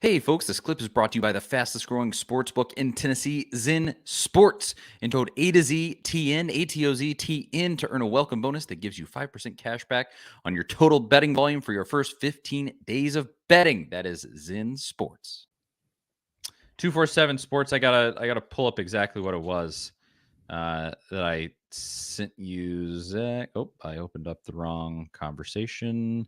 Hey folks, this clip is brought to you by the fastest growing sports book in Tennessee, Zen Sports. Enter code A to Z TN, ATOZ TN to earn a welcome bonus that gives you 5% cash back on your total betting volume for your first 15 days of betting. That is Zen Sports. 247 Sports. I gotta pull up exactly what it was that I sent you, Zach. Oh, I opened up the wrong conversation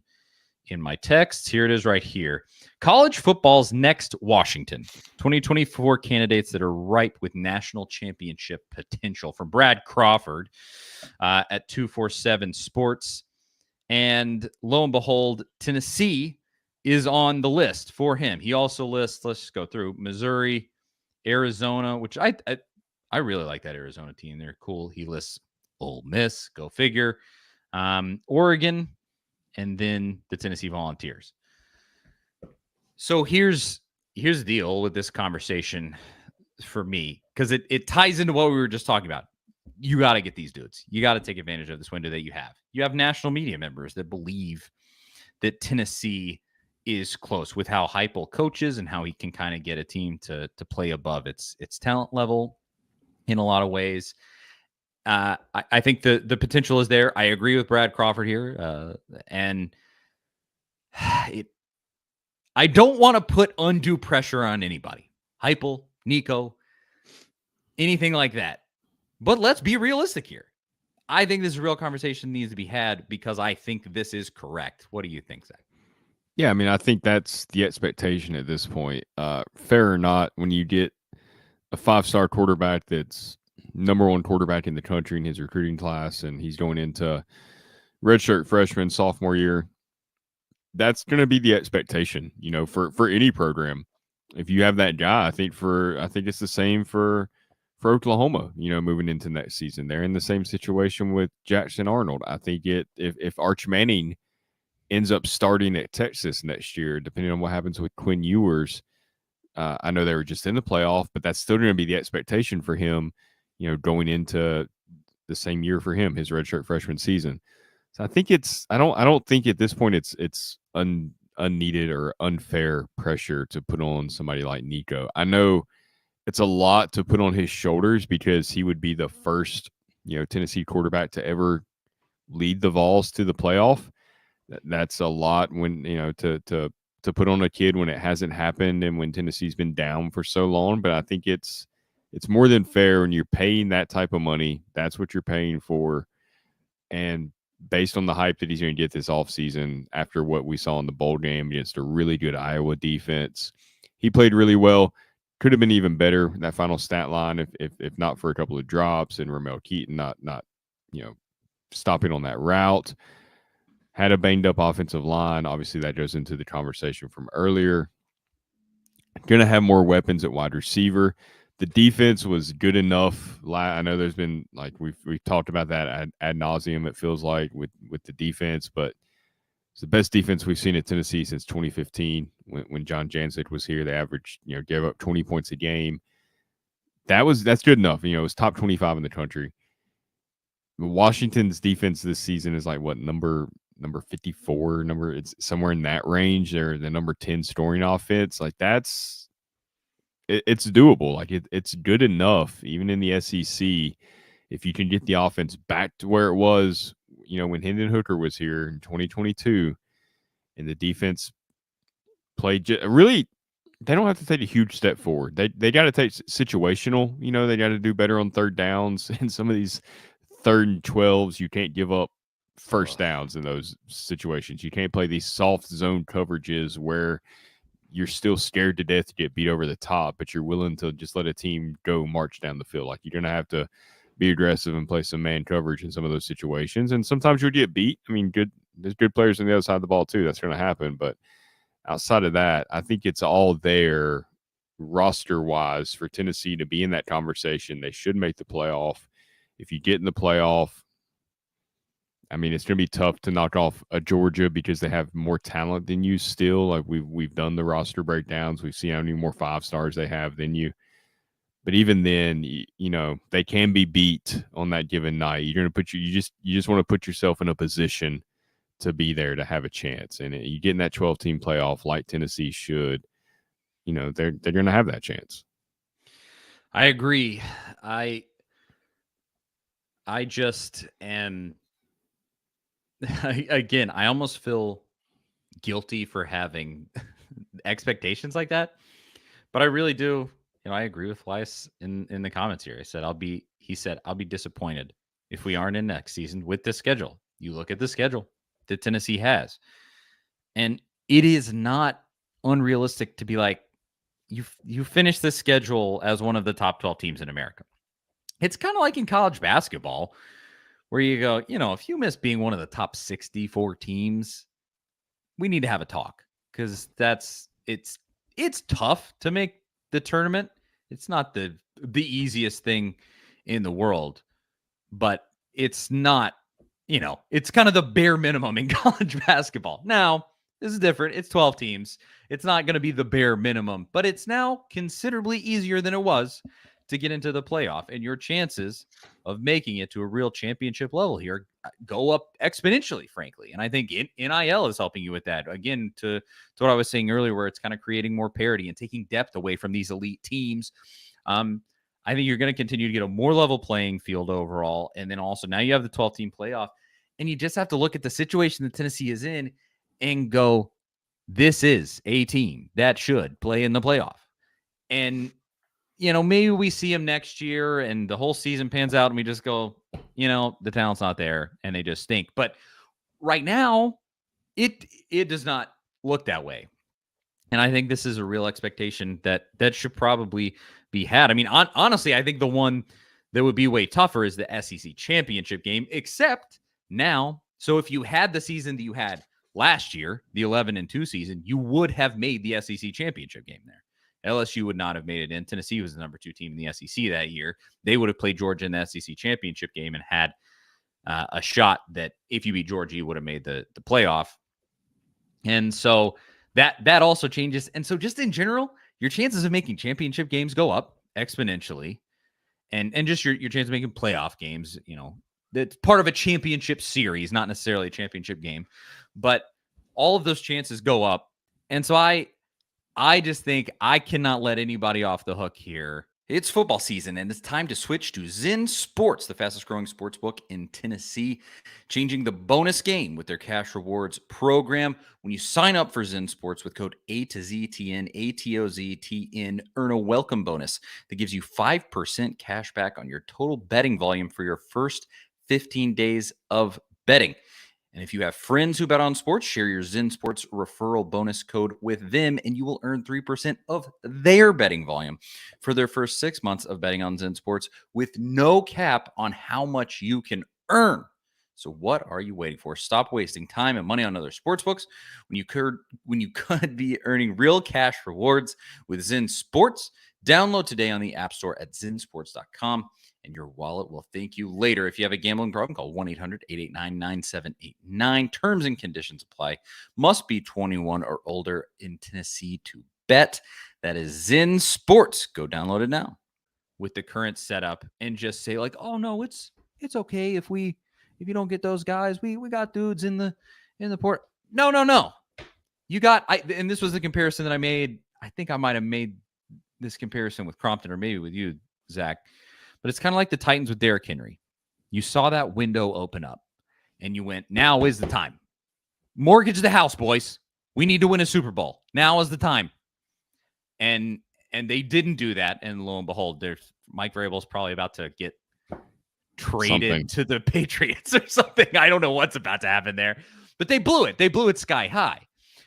in my text. Here it is right here. College football's next Washington. 2024 candidates that are ripe with national championship potential from Brad Crawford at 247 Sports. And lo and behold, Tennessee is on the list for him. He also lists, let's just go through, Missouri, Arizona, which I really like that Arizona team. They're cool. He lists Ole Miss, go figure, Oregon, and then the Tennessee Volunteers. So here's the deal with this conversation for me, because it ties into what we were just talking about. You got to get these dudes. You got to take advantage of this window that you have. You have national media members that believe that Tennessee is close with how Heupel coaches and how he can kind of get a team to play above its talent level in a lot of ways. I think the potential is there. I agree with Brad Crawford here, and I don't want to put undue pressure on anybody. Heupel, Nico, anything like that. But let's be realistic here. I think this real conversation needs to be had because I think this is correct. What do you think, Zach? Yeah, I mean, I think that's the expectation at this point. Fair or not, when you get a 5-star quarterback that's number one quarterback in the country in his recruiting class, and he's going into redshirt freshman, sophomore year, that's going to be the expectation, for any program. If you have that guy, I think it's the same for Oklahoma, moving into next season. They're in the same situation with Jackson Arnold. I think if Arch Manning ends up starting at Texas next year, depending on what happens with Quinn Ewers, I know they were just in the playoff, but that's still going to be the expectation for him, going into the same year for him, his redshirt freshman season. So I think I don't think at this point it's unneeded or unfair pressure to put on somebody like Nico. I know it's a lot to put on his shoulders because he would be the first, Tennessee quarterback to ever lead the Vols to the playoff. That's a lot when, to put on a kid when it hasn't happened and when Tennessee's been down for so long. But I think it's more than fair when you're paying that type of money. That's what you're paying for. And based on the hype that he's going to get this offseason after what we saw in the bowl game against a really good Iowa defense, he played really well. Could have been even better in that final stat line if not for a couple of drops and Ramel Keaton not stopping on that route. Had a banged up offensive line. Obviously, that goes into the conversation from earlier. Going to have more weapons at wide receiver. The defense was good enough. I know there's been, like, we've talked about that ad nauseum, it feels like, with the defense, but it's the best defense we've seen at Tennessee since 2015 when John Jancic was here. They averaged, gave up 20 points a game. That's good enough. It was top 25 in the country. Washington's defense this season is like what, number 54, it's somewhere in that range. They're the number 10 scoring offense. Like it's doable. Like it's good enough, even in the SEC, if you can get the offense back to where it was, when Hendon Hooker was here in 2022, and the defense played really. They don't have to take a huge step forward. They got to take situational. They got to do better on third downs and some of these 3rd and 12s. You can't give up first downs in those situations. You can't play these soft zone coverages where you're still scared to death to get beat over the top, but you're willing to just let a team go march down the field. Like, you're going to have to be aggressive and play some man coverage in some of those situations. And sometimes you'll get beat. I mean, there's good players on the other side of the ball too. That's going to happen. But outside of that, I think it's all there roster-wise for Tennessee to be in that conversation. They should make the playoff. If you get in the playoff, I mean, it's going to be tough to knock off a Georgia because they have more talent than you still. Like, we've done the roster breakdowns. We've seen how many more 5-stars they have than you. But even then, they can be beat on that given night. You're going to you just want to put yourself in a position to be there to have a chance. And you get in that 12-team playoff like Tennessee should. they're going to have that chance. I agree. I just am again, I almost feel guilty for having expectations like that, but I really do. I agree with Weiss in the comments here. He said, I'll be disappointed if we aren't in next season with this schedule. You look at the schedule that Tennessee has, and it is not unrealistic to be like, you finish this schedule as one of the top 12 teams in America. It's kind of like in college basketball where you go, if you miss being one of the top 64 teams, we need to have a talk, because it's tough to make the tournament. It's not the easiest thing in the world, but it's not, it's kind of the bare minimum in college basketball. Now, this is different. It's 12 teams. It's not going to be the bare minimum, but it's now considerably easier than it was to get into the playoff, and your chances of making it to a real championship level here go up exponentially, frankly. And I think NIL is helping you with that. Again, to what I was saying earlier, where it's kind of creating more parity and taking depth away from these elite teams. I think you're going to continue to get a more level playing field overall. And then also now you have the 12-team playoff, and you just have to look at the situation that Tennessee is in and go, this is a team that should play in the playoff. And maybe we see them next year and the whole season pans out and we just go, the talent's not there and they just stink. But right now, it does not look that way. And I think this is a real expectation that should probably be had. I mean, honestly, I think the one that would be way tougher is the SEC championship game, except now. So if you had the season that you had last year, the 11-2 season, you would have made the SEC championship game there. LSU would not have made it in. Tennessee was the number 2 team in the SEC that year. They would have played Georgia in the SEC championship game and had a shot that if you beat Georgia, you would have made the playoff. And so that also changes. And so just in general, your chances of making championship games go up exponentially. And just your chance of making playoff games, that's part of a championship series, not necessarily a championship game. But all of those chances go up. And so I just think I cannot let anybody off the hook here. It's football season, and it's time to switch to Zen Sports, the fastest growing sports book in Tennessee, changing the bonus game with their cash rewards program. When you sign up for Zen Sports with code A2ZTN, ATOZTN, earn a welcome bonus that gives you 5% cash back on your total betting volume for your first 15 days of betting. And if you have friends who bet on sports, share your Zen Sports referral bonus code with them, and you will earn 3% of their betting volume for their first 6 months of betting on Zen Sports with no cap on how much you can earn. So what are you waiting for? Stop wasting time and money on other sports books when you could be earning real cash rewards with Zen Sports. Download today on the App Store at ZenSports.com. And your wallet will thank you later. If you have a gambling problem, call 1-800-889-9789. Terms and conditions apply. Must be 21 or older in Tennessee to bet. That is Zen Sports. Go download it now with the current setup and just say like, oh no, it's okay if you don't get those guys. We got dudes in the port. No. You got and this was the comparison that I made. I think I might have made this comparison with Crompton or maybe with you, Zach. But it's kind of like the Titans with Derrick Henry. You saw that window open up, and you went, now is the time. Mortgage the house, boys. We need to win a Super Bowl. Now is the time. And they didn't do that, and lo and behold, Mike Vrabel's probably about to get traded to the Patriots or something. I don't know what's about to happen there. But they blew it. They blew it sky high.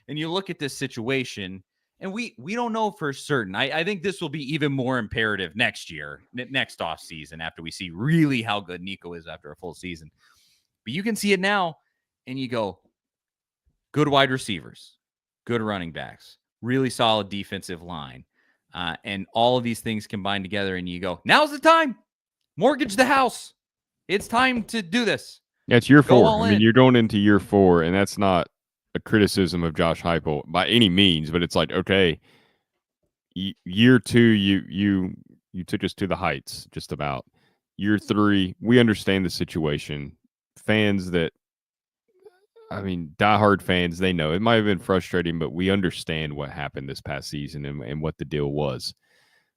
And you look at this situation, and we don't know for certain. I think this will be even more imperative next year, next offseason, after we see really how good Nico is after a full season. But you can see it now, and you go, good wide receivers, good running backs, really solid defensive line, and all of these things combined together, and you go, now's the time. Mortgage the house. It's time to do this. Yeah, it's year 4. I mean, you're going into year 4, and that's not a criticism of Josh Heupel by any means, but it's like, okay, year 2, you took us to the heights just about. Year 3, we understand the situation. Fans that I mean, diehard fans, they know it might have been frustrating, but we understand what happened this past season and what the deal was.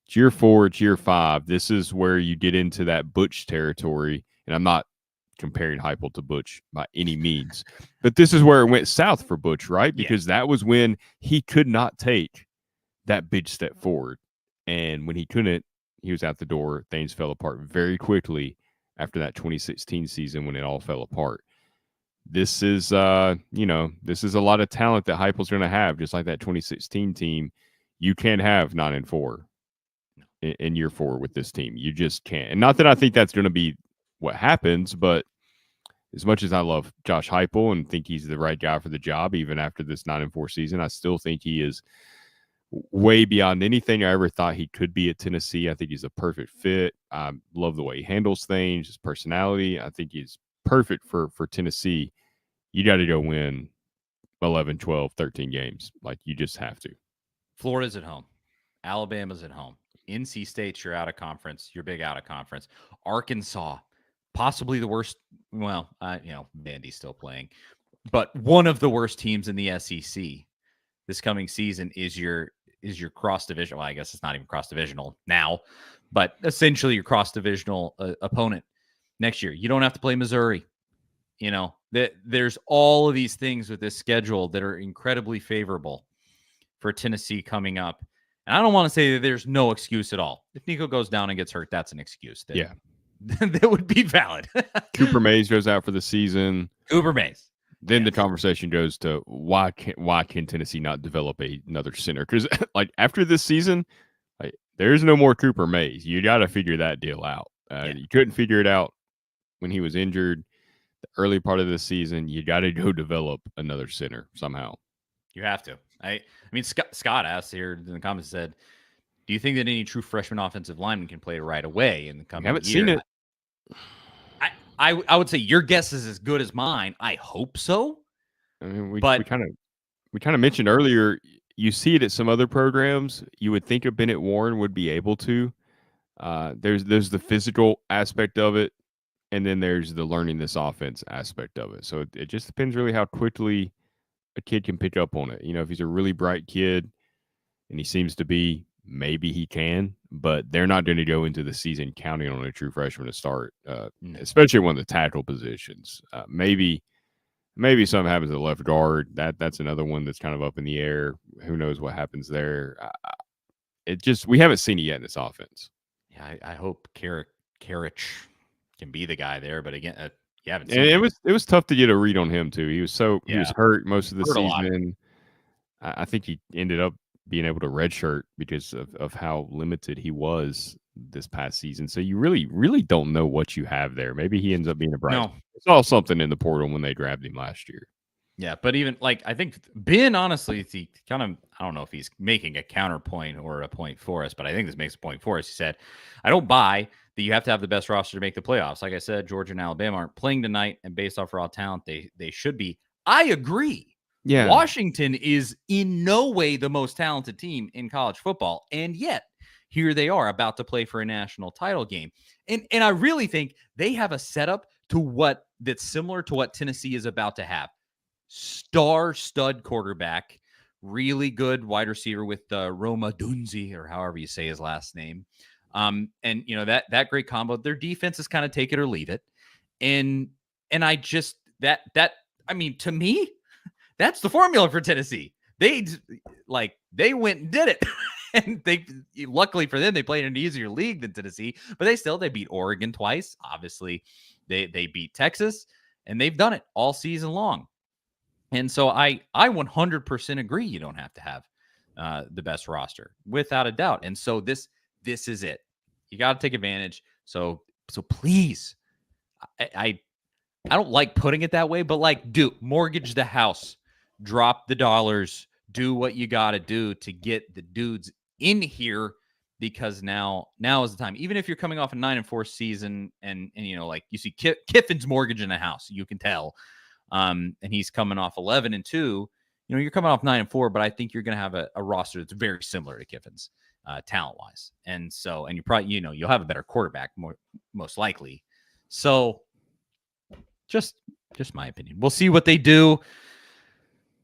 It's year 4, it's year 5. This is where you get into that Butch territory. And I'm not comparing Heupel to Butch by any means, but this is where it went south for Butch, right? Yeah. Because that was when he could not take that big step forward. And when he couldn't, he was out the door. Things fell apart very quickly after that 2016 season when it all fell apart. This is, this is a lot of talent that Heupel's going to have, just like that 2016 team. You can't have 9-4 in year 4 with this team. You just can't. And not that I think that's going to be what happens, but as much as I love Josh Heupel and think he's the right guy for the job, even after this 9-4 season, I still think he is way beyond anything I ever thought he could be at Tennessee. I think he's a perfect fit. I love the way he handles things, his personality. I think he's perfect for Tennessee. You got to go win 11, 12, 13 games. Like, you just have to. Florida's at home. Alabama's at home. NC State's you're out of conference. You're big out of conference. Arkansas, possibly the worst. Well, Vandy's still playing, but one of the worst teams in the SEC this coming season is your cross division. Well, I guess it's not even cross divisional now, but essentially your cross divisional opponent next year. You don't have to play Missouri. There's all of these things with this schedule that are incredibly favorable for Tennessee coming up. And I don't want to say that there's no excuse at all. If Nico goes down and gets hurt, that's an excuse. That would be valid. Cooper Mays goes out for the season. Cooper Mays. Then the conversation goes to why can Tennessee not develop another center? Because like after this season, like, there's no more Cooper Mays. You got to figure that deal out. You couldn't figure it out when he was injured. The early part of the season, you got to go develop another center somehow. You have to. I mean, Scott asked here in the comments, said, "Do you think that any true freshman offensive lineman can play right away in the coming year?" Haven't seen it. I would say your guess is as good as mine. I hope so. I mean, we kind of mentioned earlier. You see it at some other programs. You would think a Bennett Warren would be able to. There's the physical aspect of it, and then there's the learning this offense aspect of it. So it just depends really how quickly a kid can pick up on it. If he's a really bright kid, and he seems to be, maybe he can, but they're not going to go into the season counting on a true freshman to start, especially one of the tackle positions. Maybe something happens at left guard. That's another one that's kind of up in the air. Who knows what happens there? We haven't seen it yet in this offense. Yeah, I hope Karich can be the guy there, but again, you haven't seen it. It was tough to get a read on him too. He was hurt most of the season. I think he ended up being able to redshirt because of how limited he was this past season. So you really, really don't know what you have there. Maybe he ends up being a bright. No. I saw something in the portal when they grabbed him last year. Yeah, but even I think Ben, honestly, he kind of, I don't know if he's making a counterpoint or a point for us, but I think this makes a point for us. He said, I don't buy that you have to have the best roster to make the playoffs. Like I said, Georgia and Alabama aren't playing tonight, and based off raw talent, they should be. I agree. Yeah. Washington is in no way the most talented team in college football, and yet here they are about to play for a national title game. And I really think they have a setup that's similar to what Tennessee is about to have. Stud quarterback, really good wide receiver with Roma Dunzi, or however you say his last name. And that great combo. Their defense is kind of take it or leave it. And I just I mean, to me, that's the formula for Tennessee. They went and did it. And luckily for them, they played in an easier league than Tennessee, but they beat Oregon twice. Obviously, they beat Texas, and they've done it all season long. And so I 100% agree. You don't have to have the best roster, without a doubt. And so this is it. You got to take advantage. So please, I don't like putting it that way, but mortgage the house, drop the dollars, do what you got to do to get the dudes in here, because now is the time. Even if you're coming off a 9-4 season, and you see Kiffin's mortgaging a house, you can tell. And he's coming off 11-2. You're coming off 9-4, but I think you're going to have a roster that's very similar to Kiffin's talent wise. And you probably, you'll have a better quarterback most likely. So Just my opinion. We'll see what they do.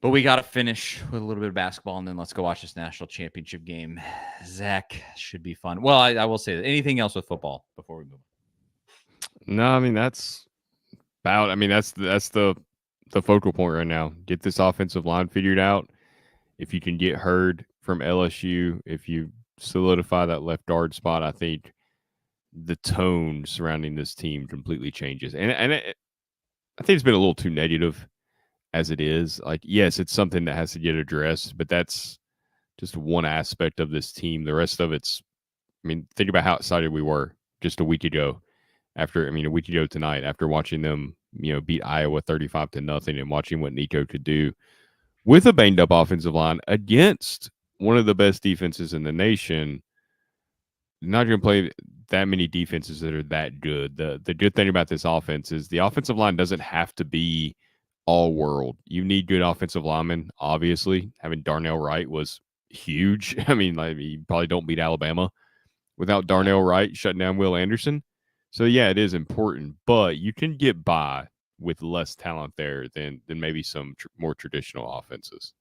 But we got to finish with a little bit of basketball, and then let's go watch this national championship game. Zach, should be fun. Well, I will say that. Anything else with football before we move? No, I mean that's about. I mean that's the focal point right now. Get this offensive line figured out. If you can get Hurd from LSU, if you solidify that left guard spot, I think the tone surrounding this team completely changes. And I think it's been a little too negative as it is. Like, yes, it's something that has to get addressed, but that's just one aspect of this team. The rest of it's, I mean, think about how excited we were just a week ago. A week ago tonight, after watching them, beat Iowa 35-0 and watching what Nico could do with a banged up offensive line against one of the best defenses in the nation. Not going to play that many defenses that are that good. The good thing about this offense is the offensive line doesn't have to be all world. You need good offensive linemen, obviously. Having Darnell Wright was huge. I mean, like, you probably don't beat Alabama without Darnell Wright shutting down Will Anderson. So, yeah, it is important, but you can get by with less talent there than maybe some more traditional offenses.